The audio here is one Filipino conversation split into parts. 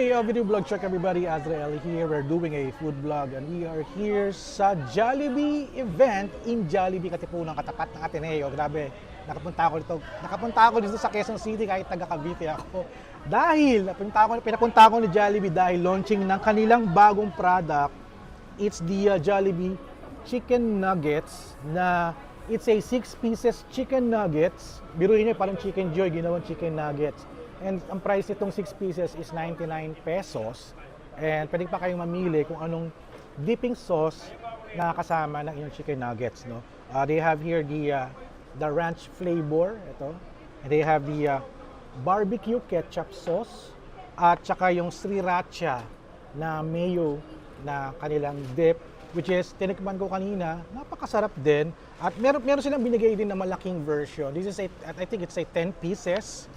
Hey, video vlog check everybody, Azrael here. We're doing a food vlog and we are here sa Jollibee event in Jollibee, Katipunan, katapat ng Ateneo. Grabe, nakapunta ako dito sa Quezon City kahit taga Cavite ako. Dahil pinapunta ako ni Jollibee dahil launching ng kanilang bagong product. It's the Jollibee Chicken Nuggets na it's a 6 pieces chicken nuggets. Biruin niyo, parang Chicken Joy, ginawang chicken nuggets. And ang price nitong 6 pieces is 99 pesos. And pwede pa kayong mamili kung anong dipping sauce na kasama ng inyong chicken nuggets, no? They have here the ranch flavor, ito. And they have the barbecue ketchup sauce at saka yung sriracha na mayo na kanilang dip, which is tinikman ko kanina, napakasarap din. At meron silang binigay din na malaking version. This is I think it's a 10 pieces.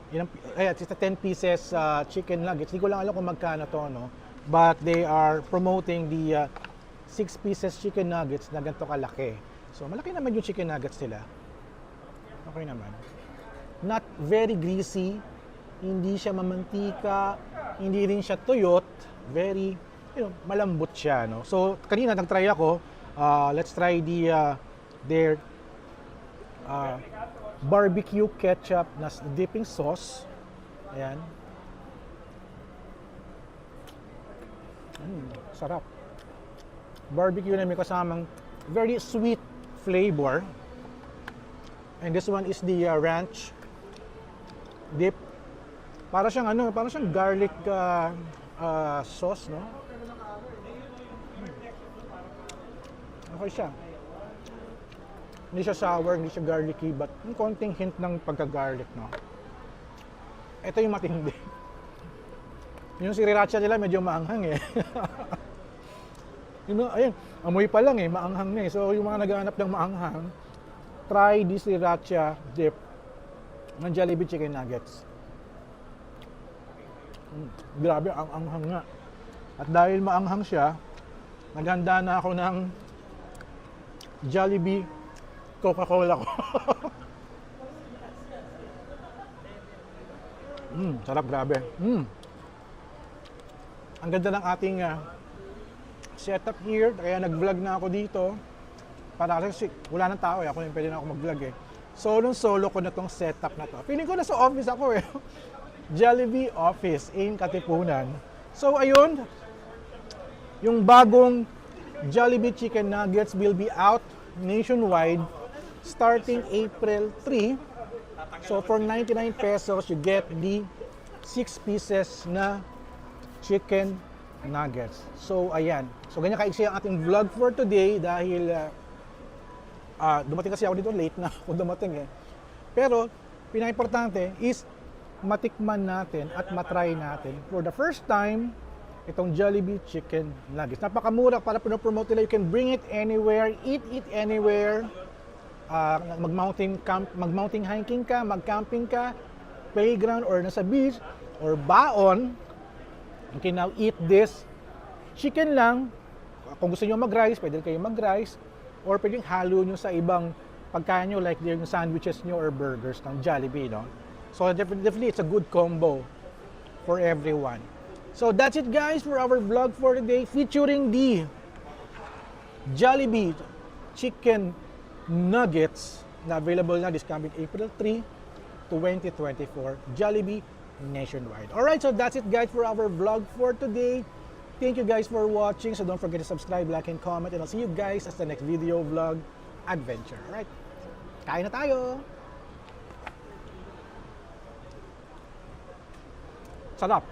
It's a 10 pieces chicken nuggets. Hindi ko lang alam kung magkano to, no? But they are promoting the 6 pieces chicken nuggets na ganito kalaki. So malaki naman yung chicken nuggets nila. Okay naman. Not very greasy, hindi siya mamantika, hindi rin siya tuyot, very, malambot siya, no? So kanina nag-try ako. Let's try their barbecue ketchup na dipping sauce. Ayan. Sarap. Barbecue na may kasamang very sweet flavor. And this one is the ranch dip. Para siyang garlic sauce, no? Okay siya. Hindi siya sour, hindi siya garlicky, but yung konting hint ng pagka-garlic, no? Ito yung matindi. Yung sriracha nila medyo maanghang eh. Ayun, amoy pa lang eh, maanghang na eh. So yung mga naghahanap ng maanghang, try this sriracha dip ng Jollibee Chicken Nuggets. Grabe, ang anghang nga. At dahil maanghang siya, naghanda na ako ng Jollibee Coca-Cola ko. Sarap, grabe. Ang ganda ng ating setup here. Kaya nag-vlog na ako dito. Para kasi wala nang tao eh. Ako yung pwede na ako mag-vlog eh. Solo ko na tong setup na to. Feeling ko na sa office ako eh. Jollibee office in Katipunan. So ayun, yung bagong Jollibee Chicken Nuggets will be out nationwide starting April 3. So for 99 pesos, you get the 6 pieces na chicken nuggets. So ayan. So ganyan kaiksi ang ating vlog for today dahil dumating kasi ako dito, late na ako dumating eh. Pero pinaka-importante is matikman natin at matry natin for the first time itong Jollibee Chicken Nuggets. Napakamura para pinopromote nila. You can bring it anywhere, eat it anywhere. Mag-mountain hiking ka, mag-camping ka, playground or nasa beach or baon. You can now eat this. Chicken lang. Kung gusto niyo mag-rice, pwede kayo mag-rice. Or pwedeng halo nyo sa ibang pagkain nyo like yung sandwiches nyo or burgers ng Jollibee, no? So definitely it's a good combo for everyone. So that's it guys for our vlog for today featuring the Jollibee Chicken Nuggets na available na this coming April 3, 2024, Jollibee nationwide. Alright, so that's it guys for our vlog for today. Thank you guys for watching. So don't forget to subscribe, like, and comment. And I'll see you guys as the next video vlog adventure. Alright, kain na tayo! Sarap!